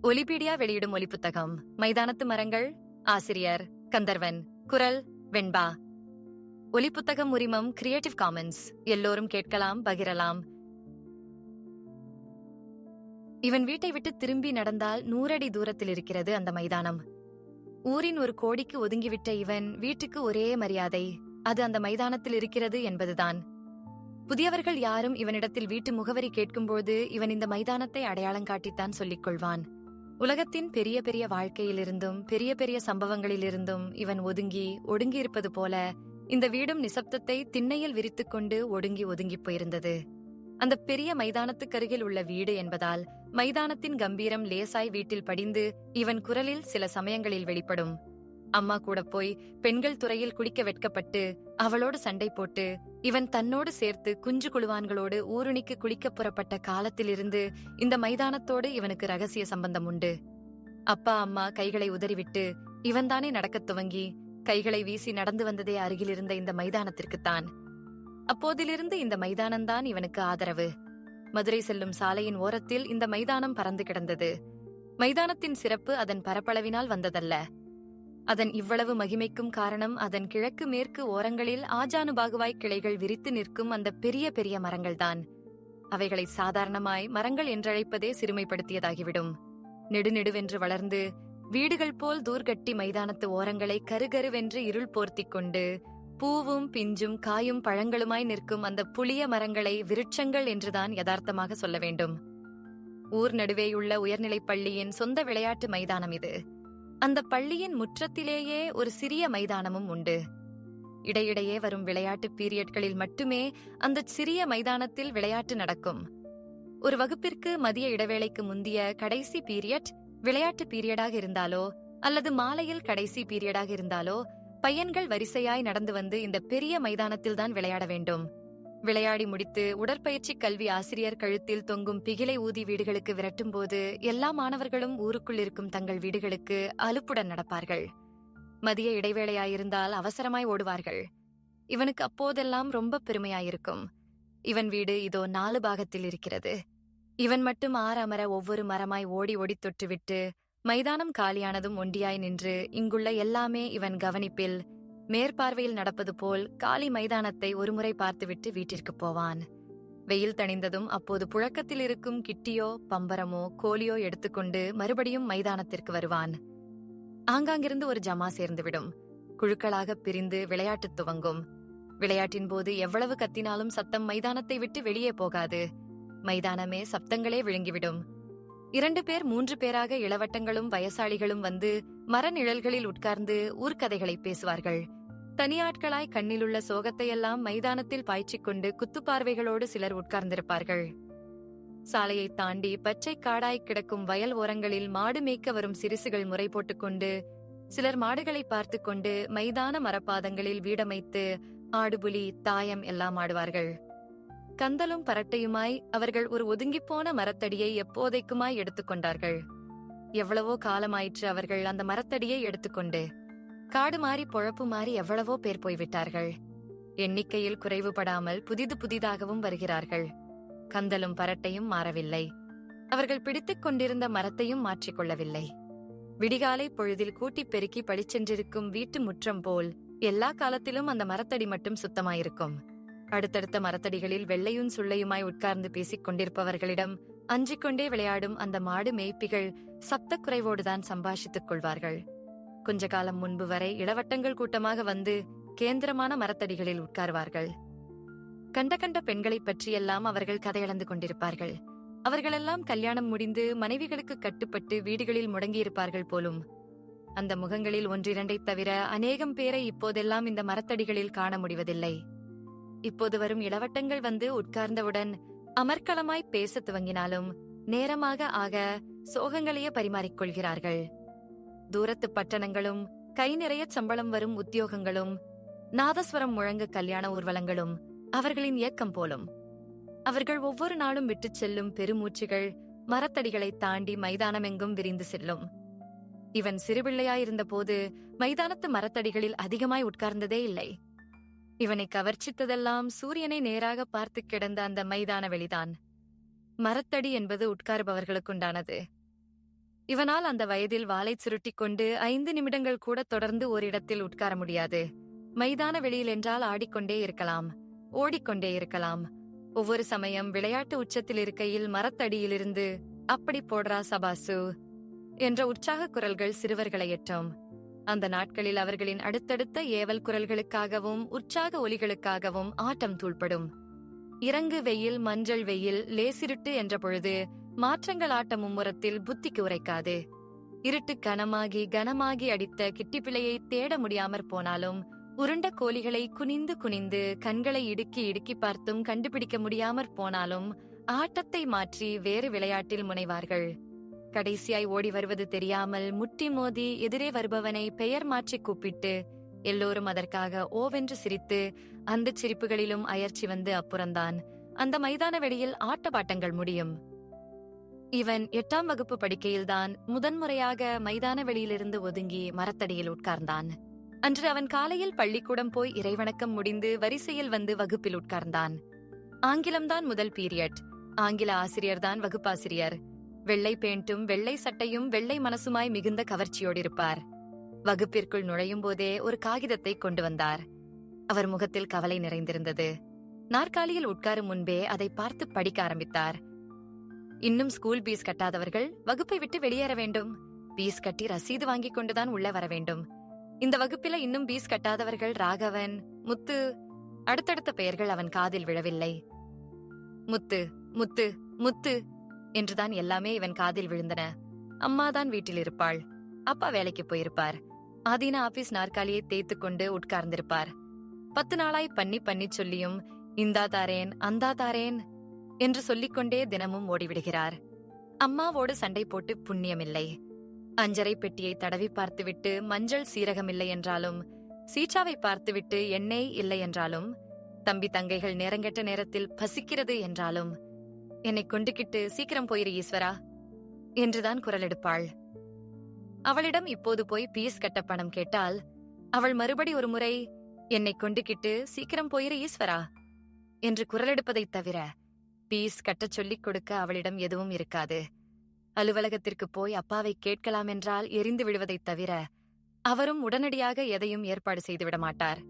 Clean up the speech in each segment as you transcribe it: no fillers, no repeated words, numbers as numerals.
ஒலிபீடியா வெளியிடும் ஒலிப்புத்தகம். மைதானத்து மரங்கள். ஆசிரியர் கந்தர்வன். குரல் வெண்பா. ஒலிப்புத்தகம் உரிமம் கிரியேட்டிவ் காமன்ஸ். எல்லோரும் கேட்கலாம், பகிரலாம். இவன் வீட்டை விட்டு திரும்பி நடந்தால் 100 அடி தூரத்தில் இருக்கிறது அந்த மைதானம். ஊரின் ஒரு கோடிக்கு ஒதுங்கிவிட்ட இவன் வீட்டுக்கு ஒரே மரியாதை, அது அந்த மைதானத்தில் இருக்கிறது என்பதுதான். புதியவர்கள் யாரும் இவனிடத்தில் வீட்டு முகவரி கேட்கும்போது இவன் இந்த மைதானத்தை அடையாளம் காட்டித்தான் சொல்லிக் கொள்வான். உலகத்தின் பெரிய பெரிய வாழ்க்கையிலிருந்தும் பெரிய பெரிய சம்பவங்களிலிருந்தும் இவன் ஒடுங்கி இருப்பது போல இந்த வீடும் நிசப்தத்தை திண்ணையில் விரித்துக்கொண்டு ஒடுங்கி போயிருந்தது. அந்த பெரிய மைதானத்துக்கருகில் உள்ள வீடு என்பதால் மைதானத்தின் கம்பீரம் லேசாய் வீட்டில் படிந்து இவன் குரலில் சில சமயங்களில் வெளிப்படும். அம்மா கூட போய் பெண்கள் துறையில் குளிக்க வெட்கப்பட்டு அவளோடு சண்டை போட்டு இவன் தன்னோடு சேர்த்து குஞ்சு குழுவான்களோடு ஊருணிக்கு குளிக்க புறப்பட்ட காலத்திலிருந்து இந்த மைதானத்தோடு இவனுக்கு ரகசிய சம்பந்தம் உண்டு. அப்பா அம்மா கைகளை உதறிவிட்டு இவன்தானே நடக்கத் துவங்கி கைகளை வீசி நடந்து வந்ததே அருகிலிருந்த இந்த மைதானத்திற்குத்தான். அப்போதிலிருந்து இந்த மைதானம்தான் இவனுக்கு ஆதரவு. மதுரை செல்லும் சாலையின் ஓரத்தில் இந்த மைதானம் பறந்து கிடந்தது. மைதானத்தின் சிறப்பு அதன் பரப்பளவினால் வந்ததல்ல. அதன் இவ்வளவு மகிமைக்கும் காரணம் அதன் கிழக்கு மேற்கு ஓரங்களில் ஆஜானுபாகுவாய் கிளைகள் விரித்து நிற்கும் அந்த பெரிய பெரிய மரங்கள்தான். அவைகளை சாதாரணமாய் மரங்கள் என்றழைப்பதே சிறுமைப்படுத்தியதாகிவிடும். நெடுநெடுவென்று வளர்ந்து வீடுகள் போல் தூர்கட்டி மைதானத்து ஓரங்களை கருகருவென்று இருள் போர்த்திக் கொண்டு பூவும் பிஞ்சும் காயும் பழங்களுமாய் நிற்கும் அந்த புளிய மரங்களை விருட்சங்கள் என்றுதான் யதார்த்தமாக சொல்ல வேண்டும். ஊர் நடுவேயுள்ள உயர்நிலைப் பள்ளியின் சொந்த விளையாட்டு மைதானம் இது. அந்த பள்ளியின் முற்றத்திலேயே ஒரு சிறிய மைதானமும் உண்டு. இடையிடையே வரும் விளையாட்டு பீரியட்களில் மட்டுமே அந்த சிறிய மைதானத்தில் விளையாட்டு நடக்கும். ஒரு வகுப்பிற்கு மதிய இடைவேளைக்கு முந்திய கடைசி பீரியட் விளையாட்டு பீரியடாக இருந்தாலோ அல்லது மாலையில் கடைசி பீரியடாக இருந்தாலோ பையன்கள் வரிசையாய் நடந்து வந்து இந்த பெரிய மைதானத்தில்தான் விளையாட வேண்டும். விளையாடி முடித்து உடற்பயிற்சி கல்வி ஆசிரியர் கழுத்தில் தொங்கும் பிகிலை ஊதி வீடுகளுக்கு விரட்டும் போது எல்லா மாணவர்களும் ஊருக்குள் இருக்கும் தங்கள் வீடுகளுக்கு அலுப்புடன் நடப்பார்கள். மதிய இடைவேளையாயிருந்தால் அவசரமாய் ஓடுவார்கள். இவனுக்கு அப்போதெல்லாம் ரொம்ப பெருமையாயிருக்கும். இவன் வீடு இதோ 4 பாகத்தில் இருக்கிறது. இவன் மட்டும் அமர ஒவ்வொரு மரமாய் ஓடி தொட்டுவிட்டு மைதானம் காலியானதும் ஒண்டியாய் நின்று இங்குள்ள எல்லாமே இவன் கவனிப்பில் மேற்பார்வையில் நடப்பது போல் காலி மைதானத்தை ஒருமுறை பார்த்துவிட்டு வீட்டிற்கு போவான். வெயில் தணிந்ததும் அப்போது புழக்கத்தில் இருக்கும் கிட்டியோ பம்பரமோ கோலியோ எடுத்துக்கொண்டு மறுபடியும் மைதானத்திற்கு வருவான். ஆங்காங்கிருந்து ஒரு ஜமா சேர்ந்துவிடும். குழுக்களாக பிரிந்து விளையாட்டு துவங்கும். விளையாட்டின் போது எவ்வளவு கத்தினாலும் சத்தம் மைதானத்தை விட்டு வெளியே போகாது. மைதானமே சப்தங்களே விழுங்கிவிடும். 2 பேர் 3 பேராக இளவட்டங்களும் வயசாளிகளும் வந்து மர நிழல்களில் உட்கார்ந்து ஊர்க்கதைகளை பேசுவார்கள். தனியாட்களாய் கண்ணிலுள்ள சோகத்தையெல்லாம் மைதானத்தில் பாய்ச்சிக்கொண்டு குத்துப்பார்வைகளோடு சிலர் உட்கார்ந்திருப்பார்கள். சாலையை தாண்டி பச்சை காடாய் கிடக்கும் வயல் ஓரங்களில் மாடு மேய்க்க வரும் சிறுசுகள் முறை போட்டுக்கொண்டு சிலர் மாடுகளை பார்த்து கொண்டு மைதான மரப்பாதங்களில் வீடமைத்து ஆடுபுலி தாயம் எல்லாம் ஆடுவார்கள். கந்தலும் பரட்டையுமாய் அவர்கள் ஒரு ஒதுங்கிப்போன மரத்தடியை எப்போதைக்குமாய் எடுத்துக்கொண்டார்கள். எவ்வளவோ காலமாயிற்று அவர்கள் அந்த மரத்தடியை எடுத்துக்கொண்டு. காடு மாறி பொழப்பு மாறி எவ்வளவோ பேர் போய்விட்டார்கள். எண்ணிக்கையில் குறைவுபடாமல் புதிதாகவும் வருகிறார்கள். கந்தலும் பரட்டையும் மாறவில்லை. அவர்கள் பிடித்துக் கொண்டிருந்த மரத்தையும் மாற்றிக்கொள்ளவில்லை. விடிகாலை பொழுதில் கூட்டி பெருக்கி பழிச்சென்றிருக்கும் வீட்டு முற்றம் போல் எல்லா காலத்திலும் அந்த மரத்தடி மட்டும் சுத்தமாயிருக்கும். அடுத்தடுத்த மரத்தடிகளில் வெள்ளையும் சுள்ளையுமாய் உட்கார்ந்து பேசிக் கொண்டிருப்பவர்களிடம் அஞ்சிக்கொண்டே விளையாடும் அந்த மாடு மேய்ப்பிகள் சப்த குறைவோடுதான் சம்பாஷித்துக் கொள்வார்கள். கொஞ்ச காலம் முன்பு வரை இளவட்டங்கள் கூட்டமாக வந்து கேந்திரமான மரத்தடிகளில் உட்கார்வார்கள். கண்ட பெண்களைப் பற்றியெல்லாம் அவர்கள் கதையளந்து கொண்டிருப்பார்கள். அவர்களெல்லாம் கல்யாணம் முடிந்து மனைவிகளுக்கு கட்டுப்பட்டு வீடுகளில் முடங்கியிருப்பார்கள் போலும். அந்த முகங்களில் 1-2 தவிர அநேகம் பேரை இப்போதெல்லாம் இந்த மரத்தடிகளில் காண முடிவதில்லை. இப்போது வரும் இளவட்டங்கள் வந்து உட்கார்ந்தவுடன் அமர்க்களமாய் பேச துவங்கினாலும் நேரமாக ஆக சோகங்களையே பரிமாறிக்கொள்கிறார்கள். தூரத்து பட்டணங்களும் கை நிறைய சம்பளம் வரும் உத்தியோகங்களும் நாதஸ்வரம் முழங்க கல்யாண ஊர்வலங்களும் அவர்களின் இயக்கம் போலும். அவர்கள் ஒவ்வொரு நாளும் விட்டுச் செல்லும் பெருமூச்சுகள் மரத்தடிகளை தாண்டி மைதானமெங்கும் விரிந்து செல்லும். இவன் சிறுபிள்ளையாயிருந்த போது மைதானத்து மரத்தடிகளில் அதிகமாய் உட்கார்ந்ததே இல்லை. இவனை கவர்ச்சித்ததெல்லாம் சூரியனை நேராக பார்த்து கிடந்த அந்த மைதான வெளிதான். மரத்தடி என்பது உட்காருபவர்களுக்குண்டானது. இவனால் அந்த வயதில் வாளை சுருட்டிக் கொண்டு 5 நிமிடங்கள் கூட தொடர்ந்து ஓரிடத்தில் உட்கார முடியாது. மைதான வெளியில் என்றால் ஆடிக்கொண்டே இருக்கலாம், ஓடிக்கொண்டே இருக்கலாம். ஒவ்வொரு சமயம் விளையாட்டு உச்சத்தில் இருக்கையில் மரத்தடியிலிருந்து அப்படி போடுறா சபாசு என்ற உற்சாக குரல்கள் சிறுவர்களை எட்டும். அந்த நாட்களில் அவர்களின் அடுத்தடுத்த ஏவல் குரல்களுக்காகவும் உற்சாக ஒலிகளுக்காகவும் ஆட்டம் தூள்படும். இறங்கு வெயில், மஞ்சள் வெயில், லேசிருட்டு என்ற பொழுது மாற்றங்கள் ஆட்டம் மும்முரத்தில் புத்திக்கு உரைக்காது. இருட்டு கனமாகி அடித்த கிட்டிப்பிள்ளையை தேட முடியாமற் போனாலும், உருண்ட கோழிகளை குனிந்து குனிந்து கண்களை இடுக்கி பார்த்தும் கண்டுபிடிக்க முடியாமற் போனாலும் ஆட்டத்தை மாற்றி வேறு விளையாட்டில் முனைவார்கள். கடைசியாய் ஓடி வருவது தெரியாமல் முட்டி மோதி எதிரே வருபவனை பெயர் மாற்றி கூப்பிட்டு எல்லோரும் அதற்காக ஓவென்று சிரித்து அந்த சிரிப்புகளிலும் அயர்ச்சி வந்து அப்புறந்தான் அந்த மைதான வெளியில் ஆட்டப்பாட்டங்கள் முடியும். இவன் 8ஆம் வகுப்பு படிக்கையில்தான் முதன்முறையாக மைதான வெளியிலிருந்து ஒதுங்கி மரத்தடியில் உட்கார்ந்தான். அன்று அவன் காலையில் பள்ளிக்கூடம் போய் இறைவணக்கம் முடிந்து வரிசையில் வந்து வகுப்பில் உட்கார்ந்தான். ஆங்கிலம்தான் முதல் பீரியட். ஆங்கில ஆசிரியர்தான் வகுப்பாசிரியர். வெள்ளை பேண்டும் வெள்ளை சட்டையும் வெள்ளை மனசுமாய் மிகுந்த கவர்ச்சியோடு இருப்பார். வகுப்பிற்குள் நுழையும் போதே ஒரு காகிதத்தை கொண்டு வந்தார். அவர் முகத்தில் கவலை நிறைந்திருந்தது. நாற்காலியில் உட்காரும் முன்பே அதை பார்த்து படிக்க ஆரம்பித்தார். இன்னும் ஸ்கூல் பீஸ் கட்டாதவர்கள் வகுப்பை விட்டு வெளியேற வேண்டும். பீஸ் கட்டி ரசீது வாங்கிக் கொண்டுதான் உள்ள வர வேண்டும். இந்த வகுப்பில இன்னும் பீஸ் கட்டாதவர்கள் ராகவன், முத்து. அடுத்தடுத்த பெயர்கள் அவன் காதில் விழவில்லை. முத்து முத்து முத்து என்றுதான் எல்லாமே இவன் காதில் விழுந்தன. அம்மாதான் வீட்டில் இருப்பாள். அப்பா வேலைக்கு போயிருப்பார். ஆதீன ஆபீஸ் நாற்காலியை தேய்த்து கொண்டு உட்கார்ந்திருப்பார். 10 நாளாய் பண்ணி சொல்லியும் இந்தா தாரேன் அந்தா தாரேன் என்று சொல்லிக்கொண்டே தினமும் ஓடிவிடுகிறார். அம்மாவோடு சண்டை போட்டு புண்ணியமில்லை. அஞ்சரை பெட்டியை தடவி பார்த்துவிட்டு மஞ்சள் சீரகமில்லை என்றாலும், சீச்சாவை பார்த்துவிட்டு எண்ணெய் இல்லை என்றாலும், தம்பி தங்கைகள் நேரங்கெட்ட நேரத்தில் பசிக்கிறது என்றாலும், என்னை கொண்டுகிட்டு சீக்கிரம் போயிரு ஈஸ்வரா என்றுதான் குரல் எடுப்பாள். அவளிடம் இப்போது போய் பீஸ் கட்ட பணம் கேட்டால் அவள் மறுபடி ஒரு முறை என்னை கொண்டுகிட்டு சீக்கிரம் போயிரு ஈஸ்வரா என்று குரலெடுப்பதைத் தவிர பீஸ் கட்டச் சொல்லிக் கொடுக்க அவளிடம் எதுவும் இருக்காது. அலுவலகத்திற்கு போய் அப்பாவை கேட்கலாம் என்றால் எரிந்து விடுவதைத் தவிர அவரும் உடனடியாக எதையும் ஏற்பாடு செய்துவிட மாட்டார்.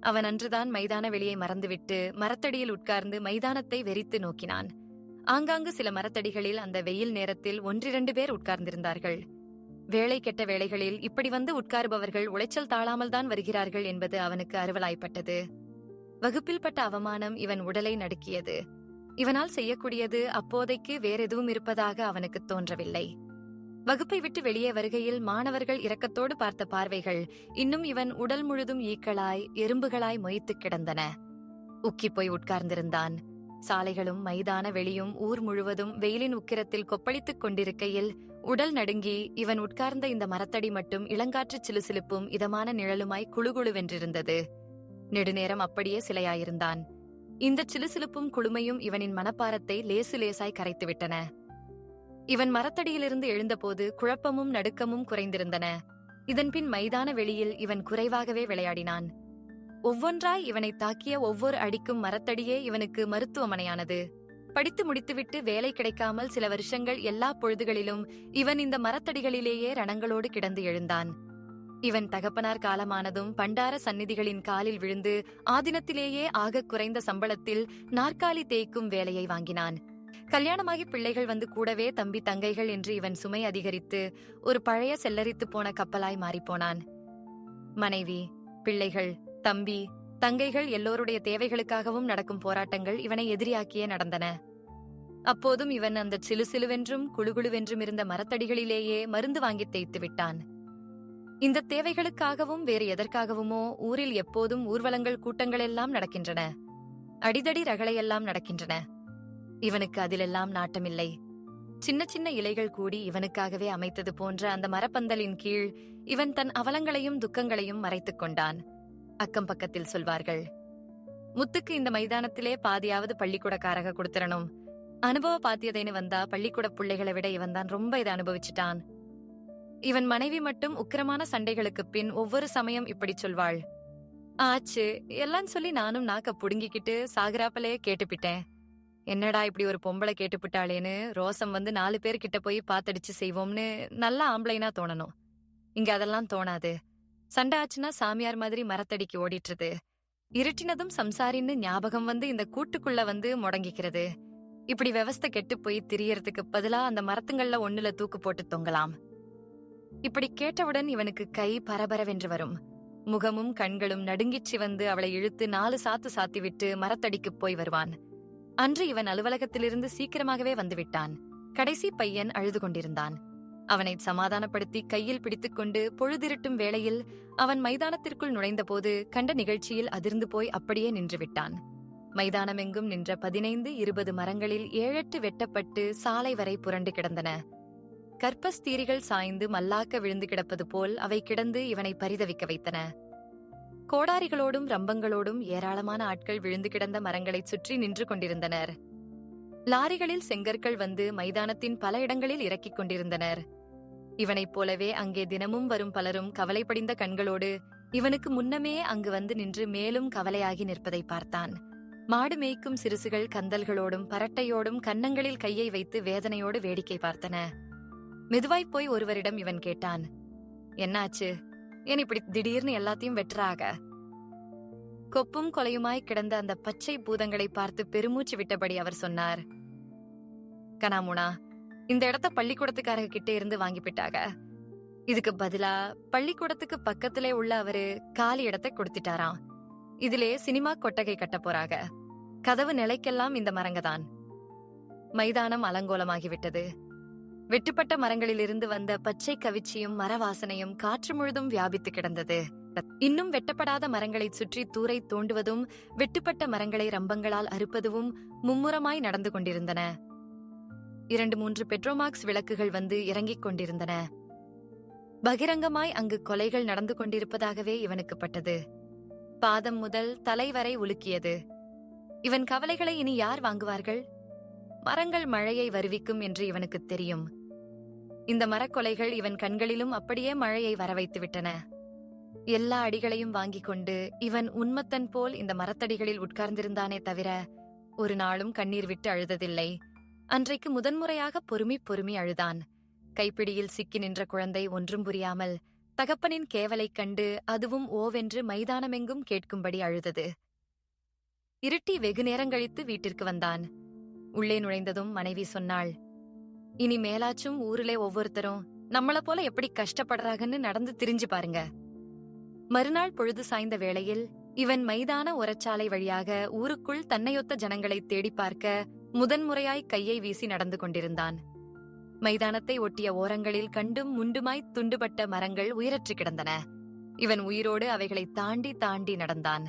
அவன் அன்றுதான் மைதான வெளியை மறந்துவிட்டு மரத்தடியில் உட்கார்ந்து மைதானத்தை வெறித்து நோக்கினான். ஆங்காங்கு சில மரத்தடிகளில் அந்த வெயில் நேரத்தில் 1-2 பேர் உட்கார்ந்திருந்தார்கள். வேலை கெட்ட வேளைகளில் இப்படி வந்து உட்காருபவர்கள் உளைச்சல் தாழாமல் தான் வருகிறார்கள் என்பது அவனுக்கு அறுவலாய்ப்பட்டது. வகுப்பில் பட்ட அவமானம் இவன் உடலை நடுக்கியது. இவனால் செய்யக்கூடியது அப்போதைக்கு வேறெதுவும் இருப்பதாக அவனுக்கு தோன்றவில்லை. வகுப்பை விட்டு வெளியே வருகையில் மாணவர்கள் இரக்கத்தோடு பார்த்த பார்வைகள் இன்னும் இவன் உடல் முழுதும் ஈக்களாய் எறும்புகளாய் மொய்த்து கிடந்தன. உக்கி போய் உட்கார்ந்திருந்தான். சாலைகளும் மைதான வெளியும் ஊர் முழுவதும் வெயிலின் உக்கிரத்தில் கொப்பளித்துக் கொண்டிருக்கையில் உடல் நடுங்கி இவன் உட்கார்ந்த இந்த மரத்தடி மட்டும் இளங்காற்று சிலுசிலுப்பும் இதமான நிழலுமாய் குழுகுழுவென்றிருந்தது. நெடுநேரம் அப்படியே சிலையாயிருந்தான். இந்த சிலுசிலுப்பும் குளுமையும் இவனின் மனப்பாரத்தை லேசு லேசாய் கரைத்துவிட்டன. இவன் மரத்தடியிலிருந்து எழுந்தபோது குழப்பமும் நடுக்கமும் குறைந்திருந்தன. இதன்பின் மைதான வெளியில் இவன் குறைவாகவே விளையாடினான். ஒவ்வொன்றாய் இவனை தாக்கிய ஒவ்வொரு அடிக்கும் மரத்தடியே இவனுக்கு மருத்துவமனையானது. படித்து முடித்துவிட்டு வேலை கிடைக்காமல் சில வருஷங்கள் எல்லா பொழுதுகளிலும் இவன் இந்த மரத்தடிகளிலேயே ரணங்களோடு கிடந்து எழுந்தான். இவன் தகப்பனார் காலமானதும் பண்டார சந்நிதிகளின் காலில் விழுந்து ஆதினத்திலேயே ஆகக் குறைந்த சம்பளத்தில் நாற்காலி தேய்க்கும் வேலையை வாங்கினான். கல்யாணமாகி பிள்ளைகள் வந்து கூடவே தம்பி தங்கைகள் என்று இவன் சுமை அதிகரித்து ஒரு பழைய செல்லரித்து போன கப்பலாய் மாறிப்போனான். மனைவி, பிள்ளைகள், தம்பி, தங்கைகள் எல்லோருடைய தேவைகளுக்காகவும் நடக்கும் போராட்டங்கள் இவனை எதிரியாக்கியே நடந்தன. அப்போதும் இவன் அந்த சிலுசிலுவென்றும் குழுகுழுவென்றும் இருந்த மரத்தடிகளிலேயே மருந்து வாங்கி தேய்த்து விட்டான். இந்த தேவைகளுக்காகவும் வேறு எதற்காகவுமோ ஊரில் எப்போதும் ஊர்வலங்கள் கூட்டங்களெல்லாம் நடக்கின்றன. அடிதடி ரகளையெல்லாம் நடக்கின்றன. இவனுக்கு அதிலெல்லாம் நாட்டமில்லை. சின்ன சின்ன இலைகள் கூடி இவனுக்காகவே அமைத்தது போன்ற அந்த மரப்பந்தலின் கீழ் இவன் தன் அவலங்களையும் துக்கங்களையும் மறைத்துக் கொண்டான். அக்கம் பக்கத்தில் சொல்வார்கள், முத்துக்கு இந்த மைதானத்திலே பாதியாவது பள்ளிக்கூடக்காரக கொடுத்திரணும். அனுபவ பாத்தியதைன்னு வந்தா பள்ளிக்கூட பிள்ளைகளை விட இவன் தான் ரொம்ப இதை அனுபவிச்சுட்டான். இவன் மனைவி மட்டும் உக்கிரமான சண்டைகளுக்கு பின் ஒவ்வொரு சமயம் இப்படி சொல்வாள், ஆச்சு எல்லாம் சொல்லி நானும் நாக்க புடுங்கிக்கிட்டு சாகுறாப்பலே கேட்டுப்பிட்டேன். என்னடா இப்படி ஒரு பொம்பளை கேட்டுப்புட்டாளேன்னு ரோசம் வந்து 4 பேர்கிட்ட போய் பாத்தடிச்சு செய்வோம்னு நல்ல ஆம்பளைனா தோணணும். இங்க அதெல்லாம் தோணாது. சண்டை ஆச்சுன்னா சாமியார் மாதிரி மரத்தடிக்கு ஓடிட்டுறது. இருட்டினதும் சம்சாரின்னு ஞாபகம் வந்து இந்த கூட்டுக்குள்ள வந்து முடங்கிக்கிறது. இப்படி விவஸ்தை கெட்டு போய் திரியறதுக்கு பதிலா அந்த மரத்துங்கள்ல ஒண்ணுல தூக்கு போட்டு தொங்கலாம். இப்படி கேட்டவுடன் இவனுக்கு கை பரபரவென்று வரும். முகமும் கண்களும் நடுங்கிச்சு வந்து அவளை இழுத்து 4 சாத்து சாத்திவிட்டு மரத்தடிக்கு போய் வருவான். அன்று இவன் அலுவலகத்திலிருந்து சீக்கிரமாகவே வந்துவிட்டான். கடைசி பையன் அழுது கொண்டிருந்தான். அவனை சமாதானப்படுத்தி கையில் பிடித்துக்கொண்டு பொழுதிருட்டும் வேளையில் அவன் மைதானத்திற்குள் நுழைந்தபோது கண்ட நிகழ்ச்சியில் அதிர்ந்து போய் அப்படியே நின்று விட்டான். மைதானமெங்கும் நின்ற 15-20 மரங்களில் 7-8 வெட்டப்பட்டு சாலை வரை புரண்டு கிடந்தன. கற்பஸ்தீரிகள் சாய்ந்து மல்லாக்க விழுந்து கிடப்பது போல் அவை கிடந்து இவனை பரிதவிக்க வைத்தன. கோடாரிகளோடும் ரம்பங்களோடும் ஏராளமான ஆட்கள் விழுந்து கிடந்த மரங்களைச் சுற்றி நின்று கொண்டிருந்தனர். லாரிகளில் செங்கற்கள் வந்து மைதானத்தின் பல இடங்களில் இறக்கிக் கொண்டிருந்தனர். இவனைப் போலவே அங்கே தினமும் வரும் பலரும் கவலைப்படிந்த கண்களோடு இவனுக்கு முன்னமே அங்கு வந்து நின்று மேலும் கவலையாகி நிற்பதை பார்த்தான். மாடு மேய்க்கும் சிறுசுகள் கந்தல்களோடும் பரட்டையோடும் கன்னங்களில் கையை வைத்து வேதனையோடு வேடிக்கை பார்த்தன. மெதுவாய்ப் போய் ஒருவரிடம் இவன் கேட்டான், என்னாச்சு? ஏன் இப்படி திடீர்னு எல்லாத்தையும் வெட்டுறாக? கொப்பும் கொலையுமாய் கிடந்த அந்த பச்சை பூதங்களை பார்த்து பெருமூச்சு விட்டபடி அவர் சொன்னார், கனாமுனா, இந்த இடத்த பள்ளிக்கூடத்துக்காரங்க கிட்டே இருந்து வாங்கிப்பிட்டாக. இதுக்கு பதிலா பள்ளிக்கூடத்துக்கு பக்கத்திலே உள்ள அவரு காலி இடத்தை கொடுத்துட்டாராம். இதிலே சினிமா கொட்டகை கட்ட போறாக. கதவு நிலைக்கெல்லாம் இந்த மரங்கதான். மைதானம் அலங்கோலமாகிவிட்டது. வெட்டுப்பட்ட மரங்களிலிருந்து வந்த பச்சை கவிச்சியும் மரவாசனையும் காற்று முழுதும் வியாபித்து கிடந்தது. இன்னும் வெட்டப்படாத மரங்களைச் சுற்றி தூரை தோண்டுவதும் வெட்டுப்பட்ட மரங்களை ரம்பங்களால் அறுப்பதும் மும்முரமாய் நடந்து கொண்டிருந்தன. 2-3 பெட்ரோமாக்ஸ் விளக்குகள் வந்து இறங்கிக் கொண்டிருந்தன. பகிரங்கமாய் அங்கு கொலைகள் நடந்து கொண்டிருப்பதாகவே இவனுக்கு பட்டது. பாதம் முதல் தலை வரை உலுக்கியது. இவன் கவலைகளை இனி யார் வாங்குவார்கள்? மரங்கள் மழையை வருவிக்கும் என்று இவனுக்கு தெரியும். இந்த மரக்கொலைகள் இவன் கண்களிலும் அப்படியே மழையை வரவைத்து விட்டன. எல்லா அடிகளையும் வாங்கிக் கொண்டு இவன் உன்மத்தன் போல் இந்த மரத்தடிகளில் உட்கார்ந்திருந்தானே தவிர ஒரு நாளும் கண்ணீர் விட்டு அழுததில்லை. அன்றைக்கு முதன்முறையாக பொறுமி அழுதான். கைப்பிடியில் சிக்கி நின்ற குழந்தை ஒன்றும் புரியாமல் தகப்பனின் கேவலைக் கண்டு அதுவும் ஓவென்று மைதானமெங்கும் கேட்கும்படி அழுதது. இருட்டி வெகு நேரங்கழித்து வீட்டிற்கு வந்தான். உள்ளே நுழைந்ததும் மனைவி சொன்னாள், இனி மேலாச்சும் ஊரிலே ஒவ்வொருத்தரும் நம்மள போல எப்படி கஷ்டப்படுறாங்கன்னு நடந்து திரிஞ்சு பாருங்க. மறுநாள் பொழுது சாய்ந்த வேளையில் இவன் மைதான உரச்சாலை வழியாக ஊருக்குள் தன்னையொத்த ஜனங்களை தேடி பார்க்க முதன்முறையாய் கையை வீசி நடந்து கொண்டிருந்தான். மைதானத்தை ஒட்டிய ஓரங்களில் கண்டும் முண்டுமாய் துண்டுபட்ட மரங்கள் உயிரற்று கிடந்தன. இவன் உயிரோடு அவைகளை தாண்டி நடந்தான்.